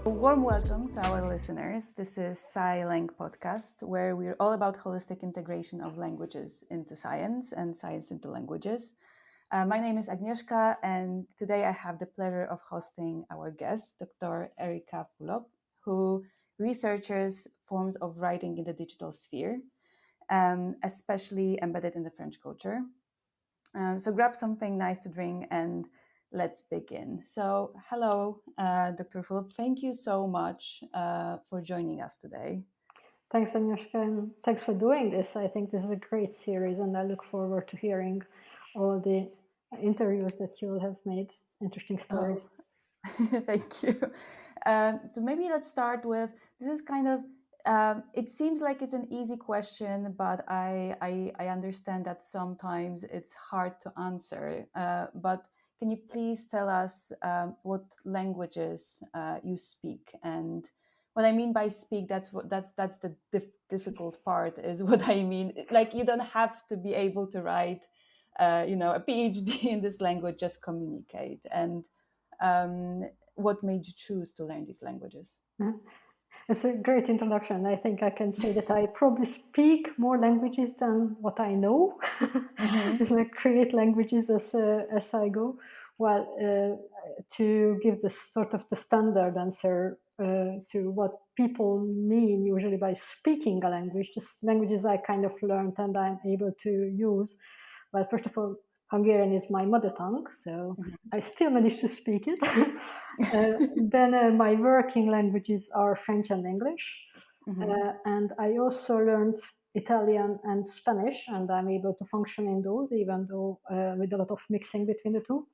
A warm welcome to our listeners. This is SciLang podcast, where we're all about holistic integration of languages into science and science into languages. My name is Agnieszka, and today I have the pleasure of hosting our guest, Dr. Erika Fülöp, who researches forms of writing in the digital sphere, especially embedded in the French culture. So grab something nice to drink and let's begin. So, hello, Dr. Philip. Thank you so much for joining us today. Thanks, Agnieszka, and thanks for doing this. I think this is a great series, and I look forward to hearing all the interviews that you will have made. Interesting stories. Thank you. So maybe let's start with this is kind of it seems like it's an easy question, but I understand that sometimes it's hard to answer. But can you please tell us what languages you speak? And what I mean by speak, that's the difficult part. Is what I mean. Like you don't have to be able to write, a PhD in this language. Just communicate and what made you choose to learn these languages? Mhm. It's a great introduction. I think I can say that I probably speak more languages than what I know. Mm-hmm. It's like create languages as I go. Well, to give the sort of the standard answer to what people mean usually by speaking a language, just languages I kind of learned and I'm able to use. Well, first of all, Hungarian is my mother tongue, so I still manage to speak it. Then my working languages are French and English. Mm-hmm. And I also learned Italian and Spanish, and I'm able to function in those, even though with a lot of mixing between the two.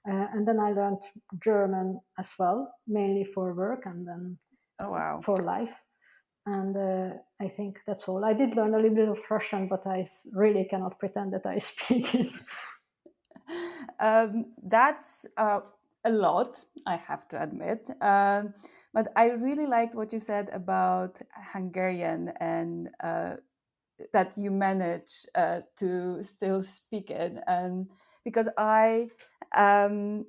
And then I learned German as well, mainly for work and then Oh wow. for life. And I think that's all. I did learn a little bit of Russian, but I really cannot pretend that I speak it. That's a lot, I have to admit. But I really liked what you said about Hungarian and that you manage to still speak it. And because um,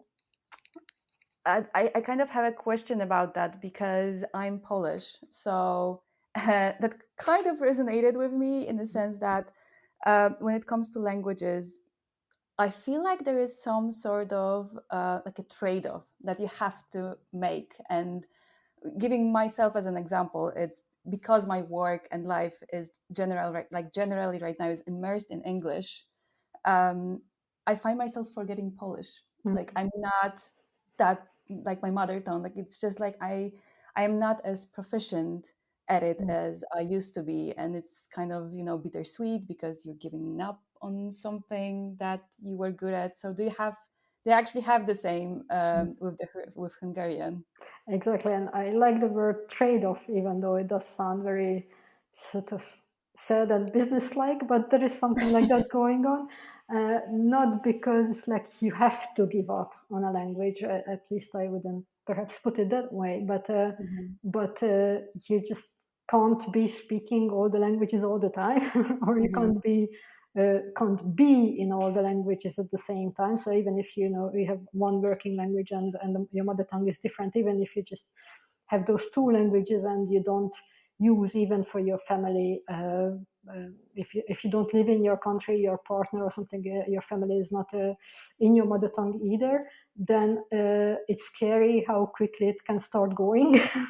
I kind of have a question about that because I'm Polish. So that kind of resonated with me in the sense that when it comes to languages, I feel like there is some sort of like a trade off that you have to make. And giving myself as an example, it's because my work and life is generally right now is immersed in English. um, I find myself forgetting Polish. Like I'm not that like my mother tongue. Like it's just like I am not as proficient at it as I used to be, and it's kind of bittersweet because you're giving up on something that you were good at. So do you actually have the same with Hungarian? Exactly, and I like the word trade-off, even though it does sound very sort of sad and business-like, but there is something like that going on. Not because it's like you have to give up on a language. At least I wouldn't perhaps put it that way, Mhm. but you just can't be speaking all the languages all the time, or you Mhm. can't be in all the languages at the same time. So even if you have one working language and your mother tongue is different, even if you just have those two languages and you don't use even for your family, if you don't live in your country, your partner or something, your family is not in your mother tongue either, then it's scary how quickly it can start going. Yeah.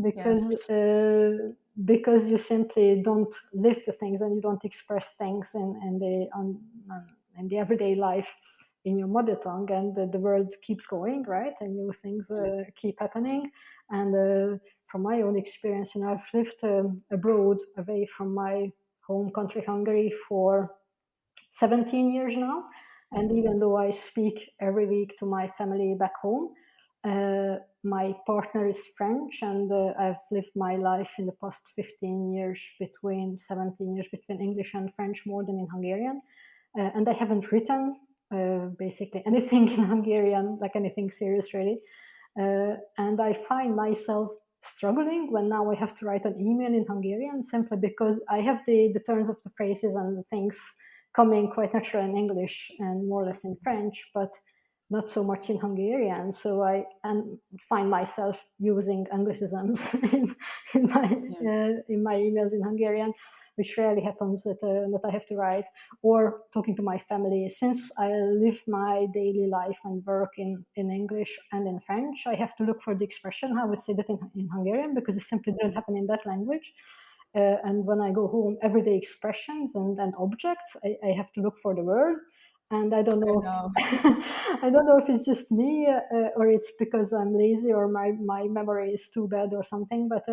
because uh, because you simply don't live the things and you don't express things in the everyday life in your mother tongue, and the world keeps going, right, and new things keep happening. And from my own experience, I've lived abroad away from my home country Hungary for 17 years now. And Mhm. even though I speak every week to my family back home, my partner is French, and I've lived my life in the past 15 years, between 17 years, between English and French more than in Hungarian. And I haven't written basically anything in Hungarian, like anything serious really. And I find myself struggling when now I have to write an email in Hungarian, simply because I have the turns of the phrases and the things coming quite natural in English and more or less in French, but not so much in Hungarian. So I find myself using anglicisms in my emails in Hungarian, which rarely happens that I have to write, or talking to my family. Since I live my daily life and work in English and in French, I have to look for the expression how I would say that in Hungarian, because it simply didn't happen in that language. And when I go home, everyday expressions and objects, I have to look for the word. And I don't I know know. I don't know if it's just me or it's because I'm lazy or my memory is too bad or something. But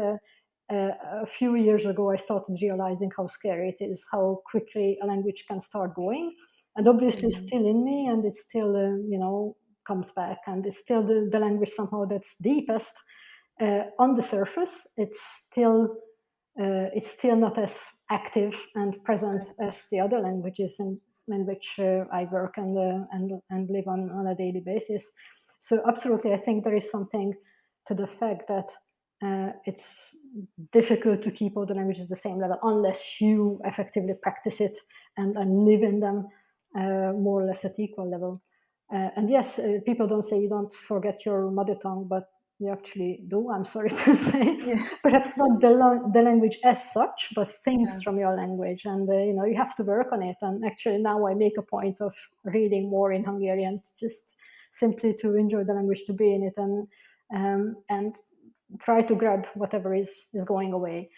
a few years ago, I started realizing how scary it is, how quickly a language can start going. And obviously, it's still in me, and it still, comes back. And it's still the language somehow that's deepest. On the surface, it's still not as active and present as the other languages in which I work and live on a daily basis. So absolutely, I think there is something to the fact that it's difficult to keep all the languages at the same level unless you effectively practice it and live in them more or less at equal level. And yes, people don't say you don't forget your mother tongue, but you actually do, I'm sorry to say. Yeah. Perhaps not the language as such, but things Yeah. from your language. And, you have to work on it. And actually now I make a point of reading more in Hungarian, just simply to enjoy the language, to be in it, and try to grab whatever is going away.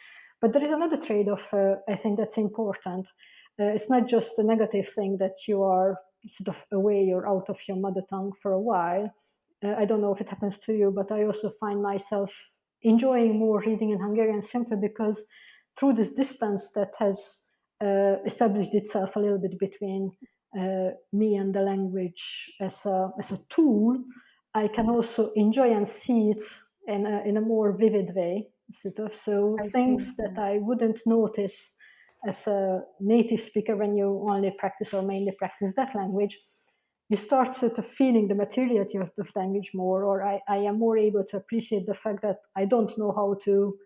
But there is another trade-off, I think that's important. It's not just a negative thing that you are sort of away or out of your mother tongue for a while. I don't know if it happens to you, but I also find myself enjoying more reading in Hungarian simply because through this distance that has established itself a little bit between me and the language as a tool, I can also enjoy and see it in a more vivid way, sort of. So I see. things that I wouldn't notice as a native speaker when you only practice or mainly practice that language, you start sort of feeling the materiality of the language more, or I am more able to appreciate the fact that I don't know how to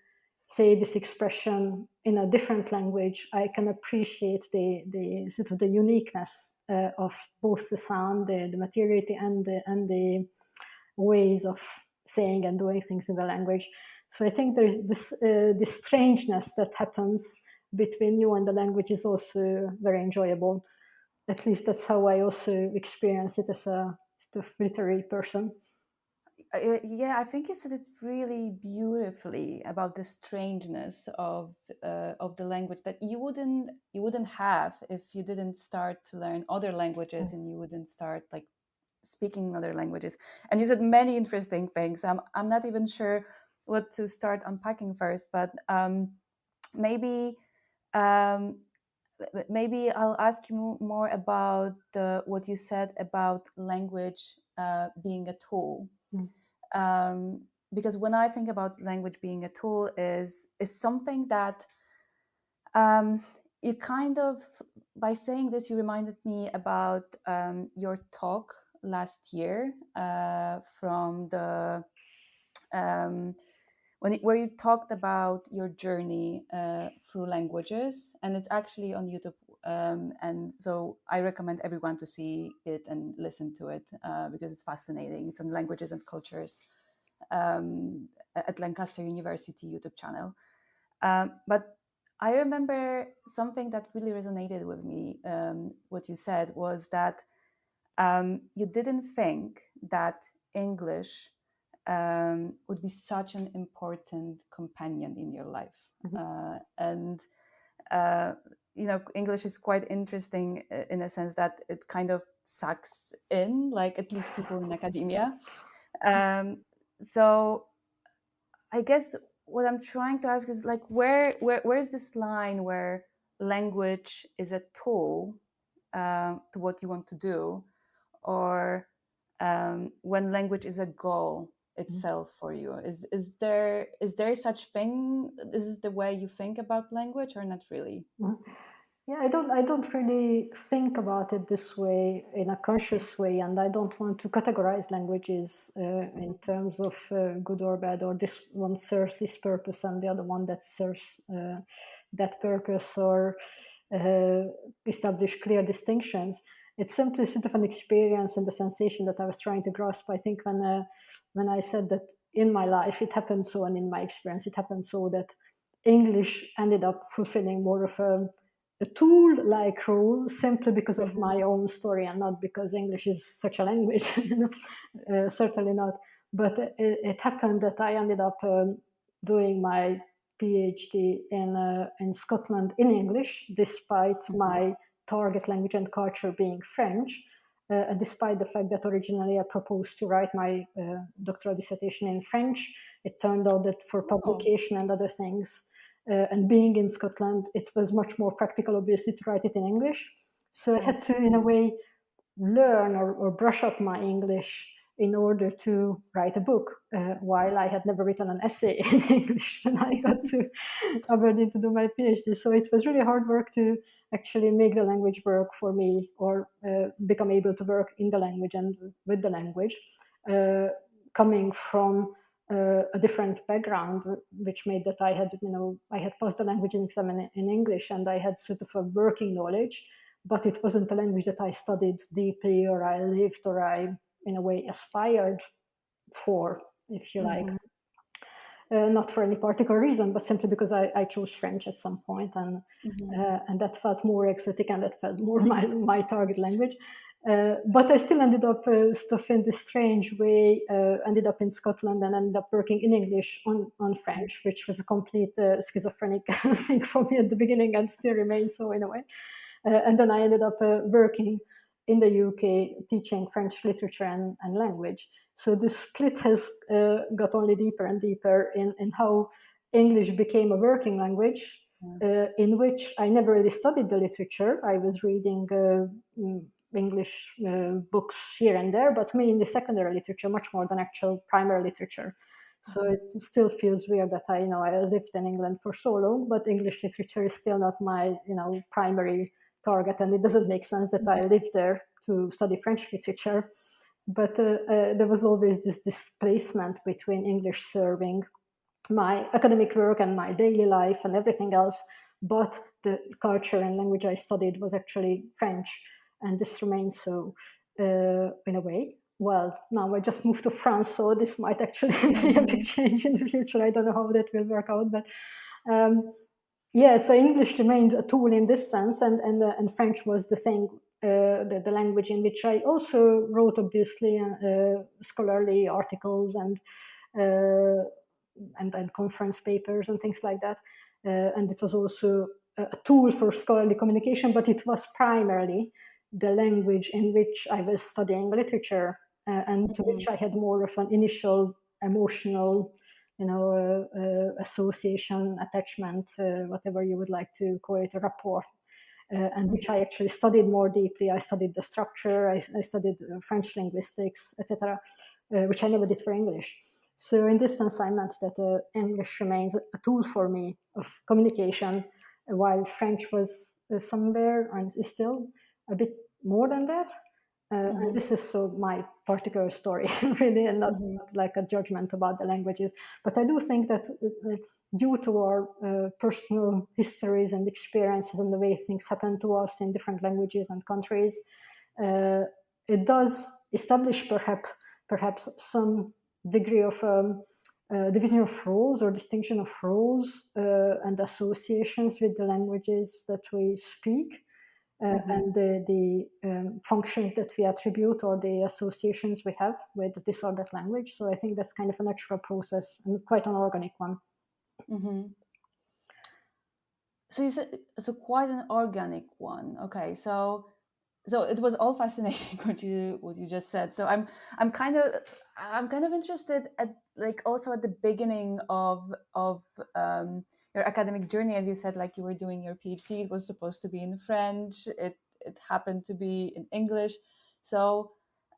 say this expression in a different language. I can appreciate the sort of the uniqueness of both the sound, the materiality, and the ways of saying and doing things in the language. So I think there's this strangeness that happens between you and the language is also very enjoyable. At least that's how I also experience it as a sort of literary person. Yeah, I think you said it really beautifully about the strangeness of the language that you wouldn't have if you didn't start to learn other languages and you wouldn't start like speaking other languages. And you said many interesting things. I'm not even sure what to start unpacking first, but maybe um, maybe I'll ask you more about what you said about language being a tool. Mm. Because when I think about language being a tool, is something that um, you kind of, by saying this, you reminded me about your talk last year from the where you talked about your journey through languages, and it's actually on YouTube. And so I recommend everyone to see it and listen to it because it's fascinating. It's on languages and cultures at Lancaster University YouTube channel. But I remember something that really resonated with me. What you said was that you didn't think that English would be such an important companion in your life. And English is quite interesting in a sense that it kind of sucks in, like at least people in academia. So I guess what I'm trying to ask is like where's this line where language is a tool to what you want to do, or when language is a goal itself for you? Is there such thing? Is this the way you think about language, or not really? Yeah, I don't really think about it this way in a conscious way, and I don't want to categorize languages in terms of good or bad, or this one serves this purpose and the other one that serves that purpose, or establish clear distinctions. it's simply sort of an experience and the sensation that I was trying to grasp. I think when I said that in my life it happened so, and in my experience it happened so, that English ended up fulfilling more of a tool-like role simply because of my own story, and not because English is such a language. Certainly not. But it happened that I ended up doing my PhD in Scotland in English, despite my target language and culture being French, and despite the fact that originally I proposed to write my doctoral dissertation in French. It turned out that for publication and other things, and being in Scotland, it was much more practical, obviously, to write it in English. So I had to, in a way, learn or brush up my English in order to write a book, while I had never written an essay in English when I got to Aberdeen to do my PhD. So it was really hard work to actually make the language work for me, or become able to work in the language and with the language, coming from a different background, which made that I had passed the language exam in English, and I had sort of a working knowledge, but it wasn't a language that I studied deeply, or I lived, or I, in a way, aspired for, if you like. Not for any particular reason, but simply because I chose French at some point, and that felt more exotic, and that felt more my target language. But I still ended up stuff in this strange way, ended up in Scotland and ended up working in English on French, which was a complete schizophrenic thing for me at the beginning, and still remains so in a way. And then I ended up working in the UK teaching French literature and language. So the split has got only deeper and deeper in how English became a working language, in which I never really studied the literature. I was reading English books here and there, but mainly secondary literature, much more than actual primary literature. So it still feels weird that I lived in England for so long, but English literature is still not my primary target, and it doesn't make sense that I lived there to study French literature. But there was always this displacement between English serving my academic work and my daily life and everything else, but the culture and language I studied was actually French, and this remains so in a way. Well, now I just moved to France, so this might actually be a big change in the future. I don't know how that will work out, but yeah, so English remained a tool in this sense, and French was the thing, the language in which I also wrote, obviously, scholarly articles and conference papers and things like that. And it was also a tool for scholarly communication, but it was primarily the language in which I was studying literature, and to which I had more of an initial emotional association, attachment, whatever you would like to call it, a rapport, and which I actually studied more deeply. I studied the structure, I studied French linguistics, etc., which I never did for English. So in this sense, I meant that English remains a tool for me of communication, while French was somewhere, and is still a bit more than that. And this is so my particular story, really, and not like a judgment about the languages. But I do think that due to our personal histories and experiences and the way things happen to us in different languages and countries, it does establish perhaps some degree of division of roles or distinction of roles and associations with the languages that we speak. And the functions that we attribute, or the associations we have with this or that language. So I think that's kind of a natural process, and quite an organic one. So you said, so quite an organic one. Okay, so it was all fascinating what you just said. So I'm kind of interested at, like, also at the beginning of your academic journey. As you said, like, you were doing your PhD, it was supposed to be in French, it happened to be in English. So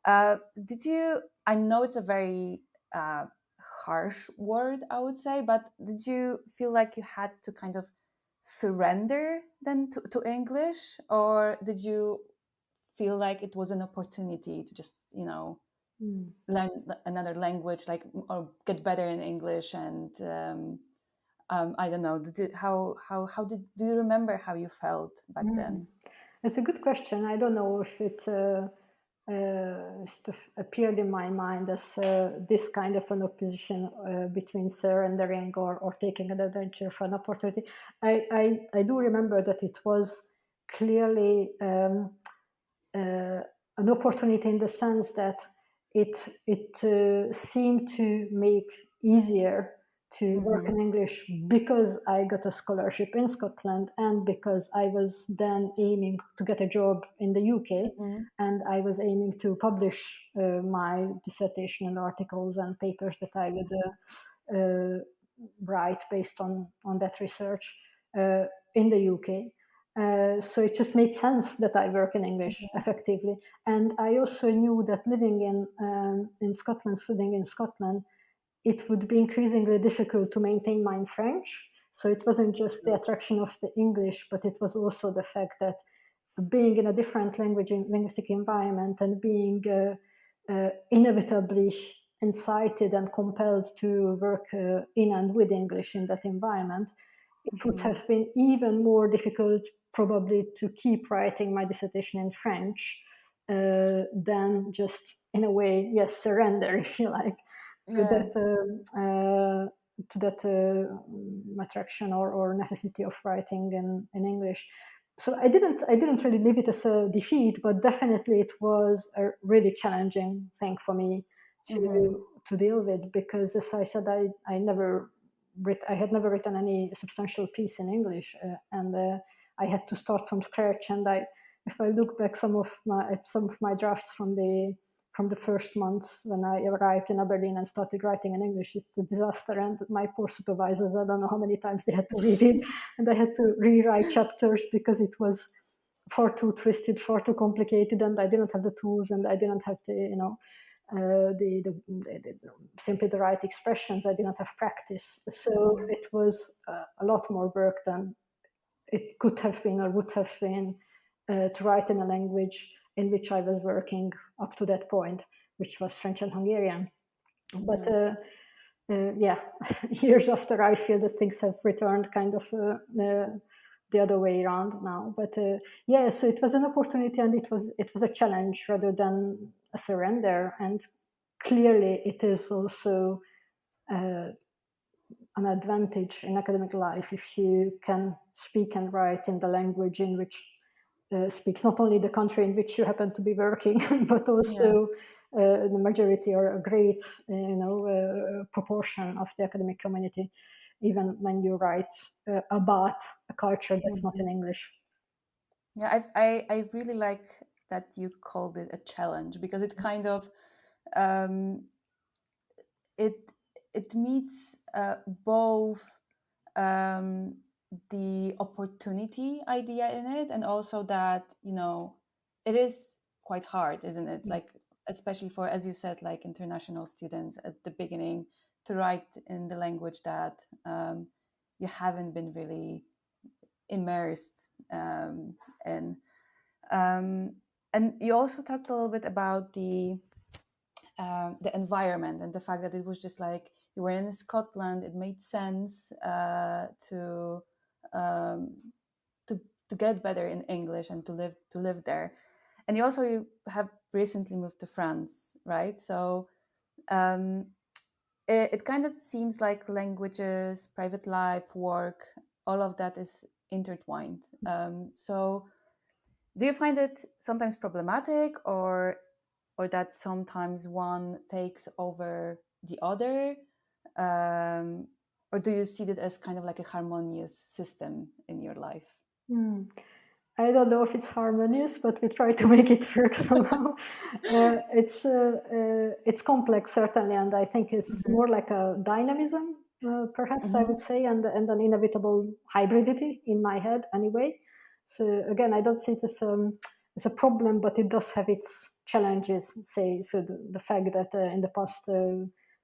did you, I know it's a very harsh word, I would say, but did you feel like you had to kind of surrender then to English, or did you feel like it was an opportunity to just learn another language, like, or get better in English? And I don't know, do you remember how you felt back then? It's a good question. I don't know if it appeared in my mind as this kind of an opposition between surrendering or taking an adventure for an opportunity. I do remember that it was clearly an opportunity in the sense that it seemed to make easier to work in English because I got a scholarship in Scotland and because I was then aiming to get a job in the UK and I was aiming to publish my dissertation and articles and papers that I would write based on that research in the UK. So it just made sense that I work in English effectively. And I also knew that living in Scotland, studying in Scotland, it would be increasingly difficult to maintain my French. So it wasn't just the attraction of the English, but it was also the fact that being in a different linguistic environment and being inevitably incited and compelled to work in and with English in that environment, it would have been even more difficult probably to keep writing my dissertation in French than just, in a way, yes, surrender, if you like, to that attraction or necessity of writing in English. So I didn't really leave it as a defeat, but definitely it was a really challenging thing for me to deal with, because, as I said, I had never written any substantial piece in English, and I had to start from scratch. And if I look back some of my drafts from the first months when I arrived in Aberdeen and started writing in English, it's a disaster. And my poor supervisors, I don't know how many times they had to read it, and I had to rewrite chapters because it was far too twisted, far too complicated, and I didn't have the tools, and I didn't have simply the right expressions. I didn't have practice, so it was a lot more work than it could have been or would have been to write in a language in which I was working up to that point, which was French and Hungarian. But years after, I feel that things have returned kind of the other way around now. But so it was an opportunity, and it was a challenge rather than a surrender. And clearly, it is also an advantage in academic life if you can speak and write in the language in which speaks not only the country in which you happen to be working, but also the majority or a great proportion of the academic community, even when you write about a culture that's not in English. Yeah, I really like that you called it a challenge, because it kind of it meets both the opportunity idea in it, and also that, it is quite hard, isn't it? Like, especially for, as you said, like international students at the beginning, to write in the language that you haven't been really immersed in. And you also talked a little bit about the environment and the fact that it was just like you were in Scotland. It made sense to get better in English and to live there. And you have recently moved to France, right? So it kind of seems like languages, private life, work, all of that is intertwined. So do you find it sometimes problematic, or that sometimes one takes over the other? Or do you see it as kind of like a harmonious system in your life? I don't know if it's harmonious, but we try to make it work somehow. It's complex, certainly, and I think it's more like a dynamism, perhaps I would say, and an inevitable hybridity in my head, anyway. So again, I don't see it as a problem, but it does have its challenges. Say, so the fact that in the past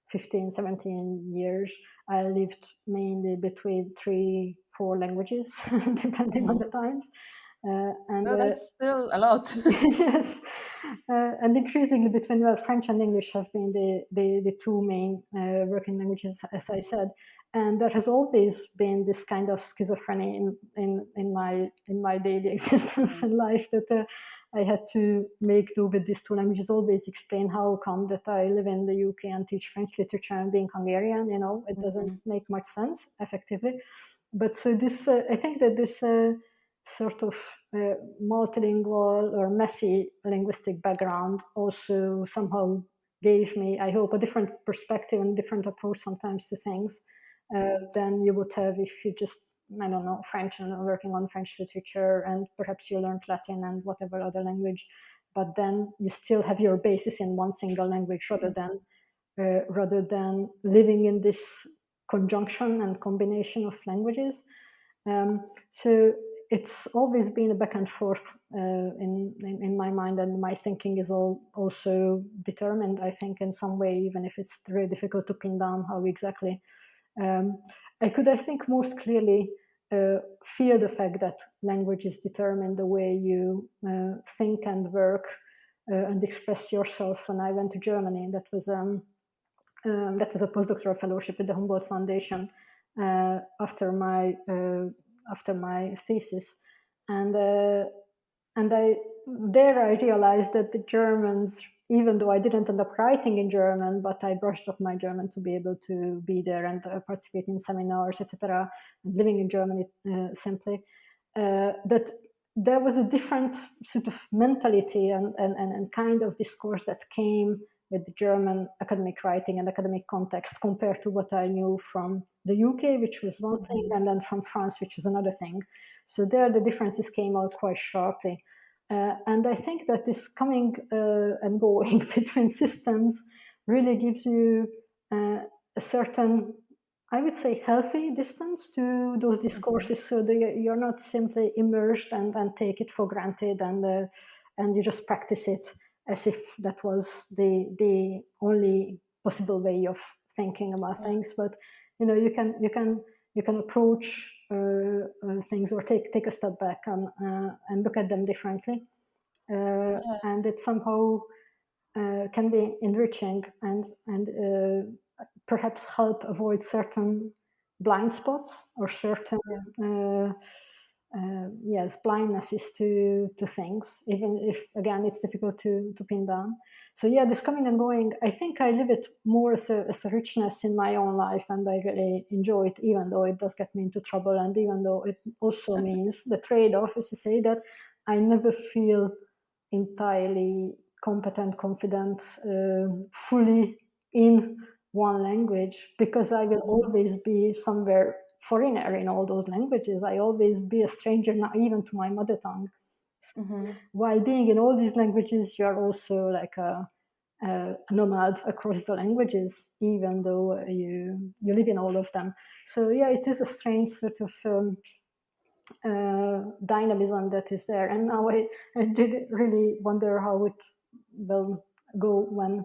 15, 17 years, I lived mainly between 3-4 languages, depending on the times. And Well, that's still a lot. yes, and increasingly between French and English have been the two main working languages, as I said. And there has always been this kind of schizophrenia in my daily existence in life, that I had to make do with these two languages. Always explain how come that I live in the UK and teach French literature and being Hungarian. It doesn't make much sense effectively. But so this, I think that this sort of multilingual or messy linguistic background also somehow gave me, I hope, a different perspective and different approach sometimes to things than you would have if you just, I don't know, French and working on French literature, and perhaps you learned Latin and whatever other language, but then you still have your basis in one single language rather than living in this conjunction and combination of languages. So it's always been a back and forth in my mind, and my thinking is also determined, I think, in some way, even if it's very difficult to pin down how exactly. I could, I think, most clearly feel the fact that languages determine the way you think and work and express yourself when I went to Germany. That was a postdoctoral fellowship with the Humboldt Foundation after my thesis, and I realized that the Germans, even though I didn't end up writing in German, but I brushed up my German to be able to be there and participate in seminars, etc., and living in Germany simply, that there was a different sort of mentality and kind of discourse that came with the German academic writing and academic context compared to what I knew from the UK, which was one thing, and then from France, which was another thing. So there the differences came out quite sharply. And I think that this coming and going between systems really gives you a certain, I would say, healthy distance to those discourses, so that you're not simply immersed and take it for granted, and you just practice it as if that was the only possible way of thinking about things. But you can approach things, or take a step back and look at them differently, and it somehow can be enriching and perhaps help avoid certain blind spots or certain yes, blindnesses to things, even if again it's difficult to pin down. So yeah, this coming and going, I think I live it more as a richness in my own life, and I really enjoy it, even though it does get me into trouble, and even though it also means the trade-off is to say that I never feel entirely competent, confident, fully in one language, because I will always be somewhere foreigner in all those languages. I always be a stranger, not even to my mother tongue. So while being in all these languages, you are also like a nomad across the languages, even though you live in all of them. So yeah, it is a strange sort of dynamism that is there. And now I did really wonder how it will go when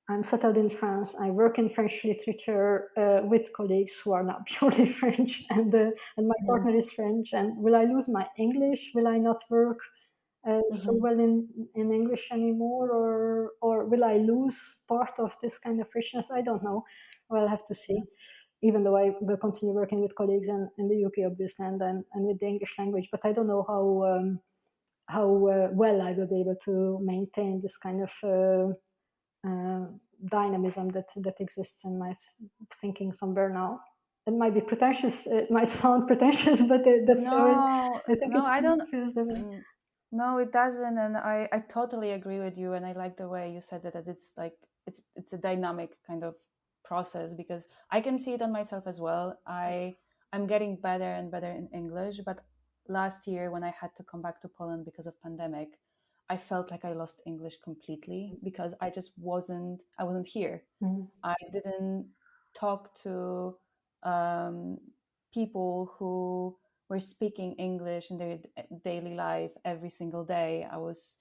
I'm settled in France. I work in French literature with colleagues who are not purely French, and my partner is French. And will I lose my English? Will I not work so well in English anymore, or will I lose part of this kind of richness? I don't know. We'll have to see. Even though I will continue working with colleagues in the UK, obviously, and with the English language, but I don't know how well I will be able to maintain this kind of dynamism that exists in my thinking somewhere now. It might be pretentious. It might sound pretentious, but that's how I think No, it I don't. feels the way. No, it doesn't, and I totally agree with you, and I like the way you said that it's like it's a dynamic kind of process, because I can see it on myself as well. I'm getting better and better in English, but last year when I had to come back to Poland because of pandemic, I felt like I lost English completely, because I wasn't here. I didn't talk to um, people who were speaking English in their daily life every single day. I was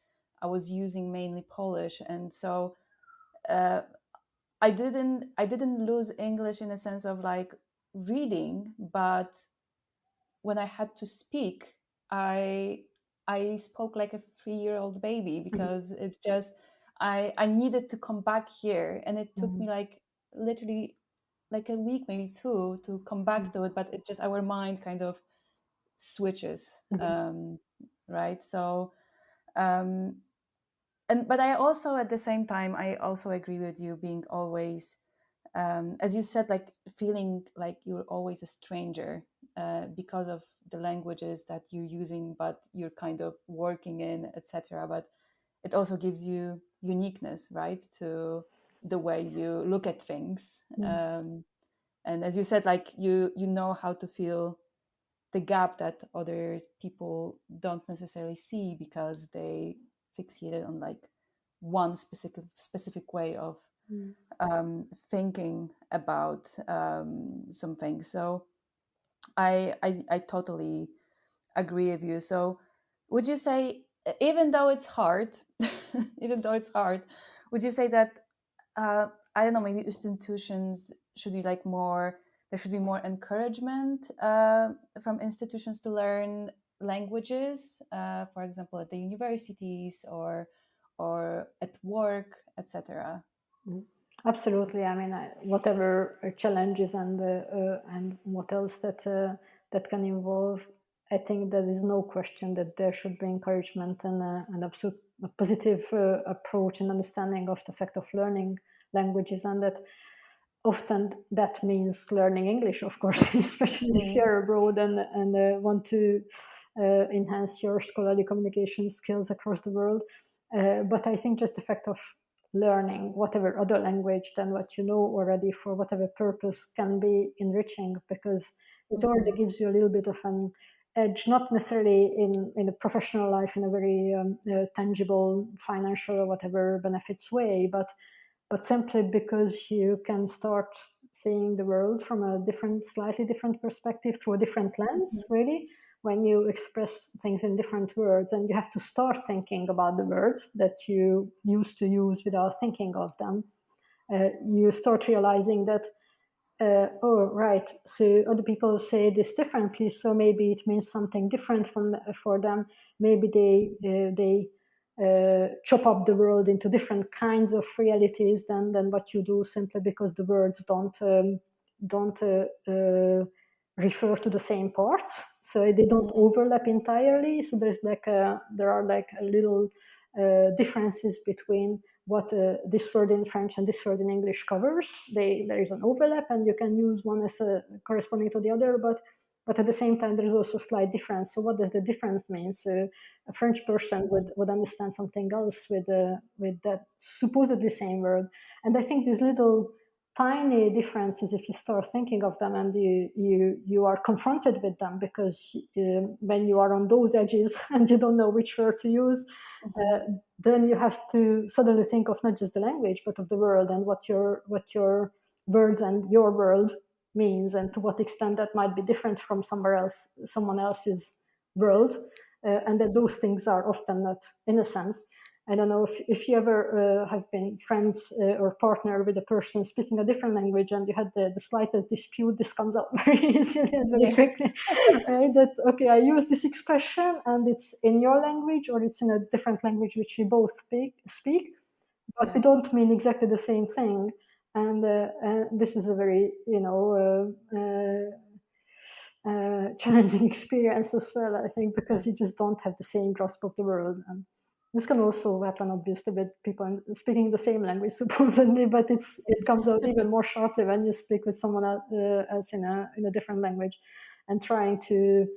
using mainly Polish, and so uh, I didn't lose English in a sense of like reading, but when I had to speak, I I spoke like a 3-year-old baby, because it's just I needed to come back here, and it took me like literally like a week, maybe two, to come back to it. But it just, our mind kind of switches, right? So um and but I also, at the same time, I also agree with you, being always, as you said, like feeling like you're always a stranger, because of the languages that you're using, but you're kind of working in, etc. But it also gives you uniqueness, right, to the way you look at things. And as you said, like you know how to feel the gap that other people don't necessarily see, because they fixated on like one specific way of thinking about something. So I totally agree with you. So would you say, even though it's hard, even though it's hard, would you say that, I don't know, maybe institutions should be like more, there should be more encouragement from institutions to learn languages, for example, at the universities, or at work, etc. Absolutely. I mean, whatever challenges and what else that can involve, I think there is no question that there should be encouragement and an absolute a positive approach and understanding of the fact of learning languages, and that often that means learning English, of course, especially if you're abroad and want to enhance your scholarly communication skills across the world. But I think just the fact of learning whatever other language than what you know already for whatever purpose can be enriching, because it already gives you a little bit of an edge, not necessarily in a professional life in a very tangible financial or whatever benefits way, but simply because you can start seeing the world from a slightly different perspective, through a different lens, really, when you express things in different words, and you have to start thinking about the words that you used to use without thinking of them. You start realizing that, oh, right, so other people say this differently, so maybe it means something different for them. Maybe they chop up the world into different kinds of realities than what you do, simply because the words don't refer to the same parts, so they don't overlap entirely. So there are like a little differences between what this word in French and this word in English covers. There is an overlap, and you can use one as corresponding to the other, but at the same time there is also a slight difference. So what does the difference mean? So a French person would understand something else with that supposedly same word. And I think these little tiny differences, if you start thinking of them and you are confronted with them, because when you are on those edges and you don't know which word to use, then you have to suddenly think of not just the language but of the world, and what your words and your world means, and to what extent that might be different from someone else's world, and that those things are often not innocent. I don't know if you ever have been friends or partner with a person speaking a different language, and you had the slightest dispute. This comes out very easily and very quickly. Right? That, okay, I use this expression and it's in your language, or it's in a different language which we both speak, but we don't mean exactly the same thing. And this is a very, challenging experience as well, I think, because you just don't have the same grasp of the world. And this can also happen, obviously, with people speaking the same language, supposedly, but it comes out even more sharply when you speak with someone else in a different language, and trying to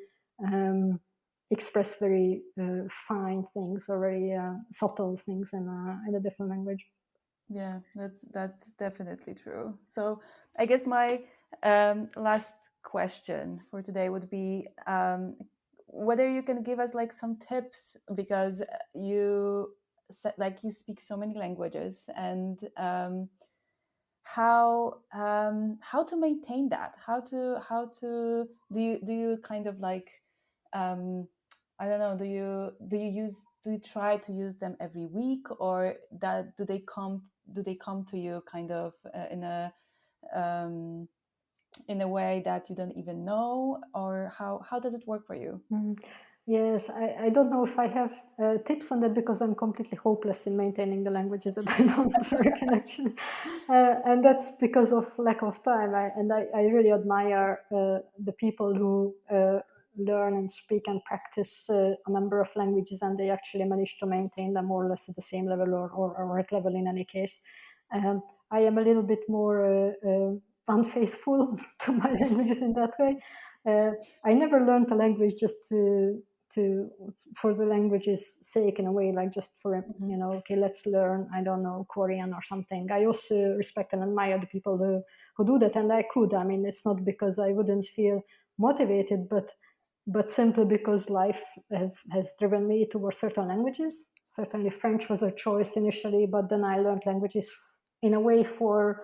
express very fine things, or very subtle things in a different language. Yeah, that's definitely true. So I guess my last question for today would be, whether you can give us like some tips, because you said like you speak so many languages, and how to maintain that, how to do you kind of like, I don't know, do you try to use them every week, or that do they come to you kind of um, in a way that you don't even know, or how does it work for you? Yes, I don't know if I have tips on that because I'm completely hopeless in maintaining the languages that I don't work in actually. And that's because of lack of time. I really admire the people who learn and speak and practice a number of languages and they actually manage to maintain them more or less at the same level or at level in any case. I am a little bit more unfaithful to my languages in that way. I never learned a language just to for the language's sake in a way, like just for okay, let's learn, I don't know, Korean or something. I also respect and admire the people who do that, and I could. I mean, it's not because I wouldn't feel motivated, but simply because life has driven me towards certain languages. Certainly French was a choice initially, but then I learned languages in a way for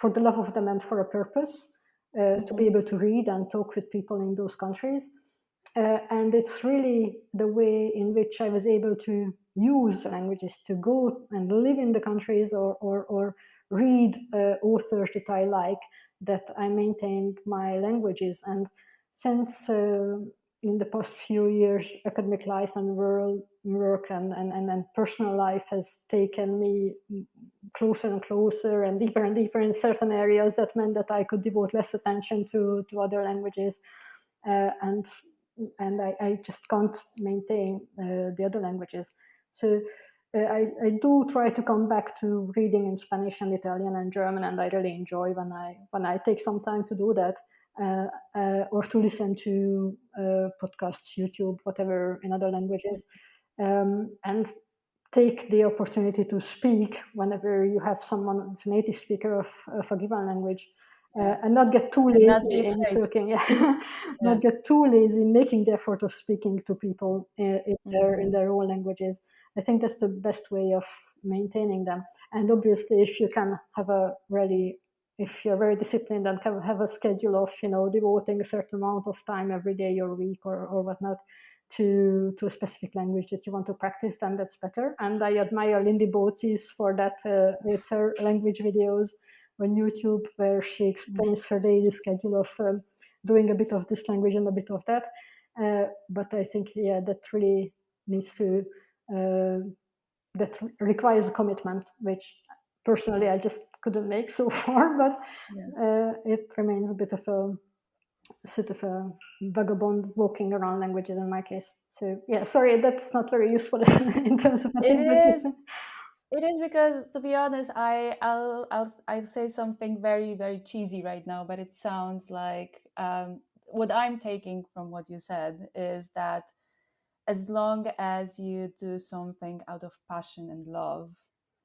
the love of them and for a purpose, to be able to read and talk with people in those countries. And it's really the way in which I was able to use languages to go and live in the countries or read authors that I like, that I maintained my languages. And since in the past few years, academic life and work and personal life has taken me closer and closer and deeper in certain areas, that meant that I could devote less attention to other languages. And I just can't maintain the other languages. So I do try to come back to reading in Spanish and Italian and German, and I really enjoy when I take some time to do that, or to listen to podcasts, YouTube, whatever in other languages, and take the opportunity to speak whenever you have someone, a native speaker of a given language. And not get too And not be lazy in afraid. talking, Yeah. not get too lazy in making the effort of speaking to people in Mhm. their own languages. I think that's the best way of maintaining them. And obviously, if you can have a really, if you're very disciplined and have a schedule of devoting a certain amount of time every day or week or whatnot to a specific language that you want to practice, then that's better. And I admire Lindy Bootes for that with her language videos on YouTube, where she explains her daily schedule of doing a bit of this language and a bit of that. But I think, yeah, that really needs to, that requires a commitment, which personally I just couldn't make so far, but it remains a bit of a sort of a vagabond walking around languages in my case. So yeah, sorry, that's not very useful in terms of It languages. is. It is because, to be honest, I'll say something very very cheesy right now, but it sounds like what I'm taking from what you said is that as long as you do something out of passion and love,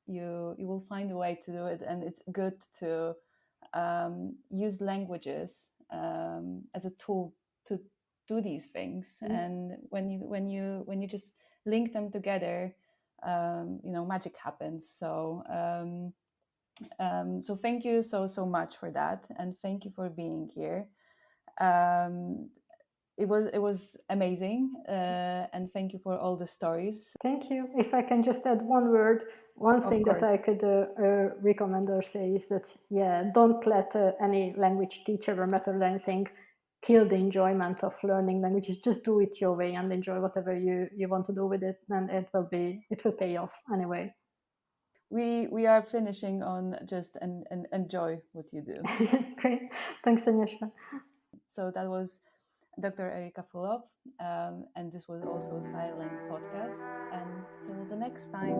you will find a way to do it, and it's good to use languages as a tool to do these things. And when you just link them together, magic happens. So thank you so much for that, and thank you for being here. um, it was amazing, and thank you for all the stories. Thank you. If I can just add one word, one Of thing that course. I could recommend or say is that, yeah, don't let any language teacher or method or anything kill the enjoyment of learning languages. Just do it your way and enjoy whatever you want to do with it, and it will pay off anyway. We are finishing on just and enjoy what you do. Great. Thanks, Agnieszka. So that was Dr. Erika Fülöp, and this was also Silent Podcast. Until the next time.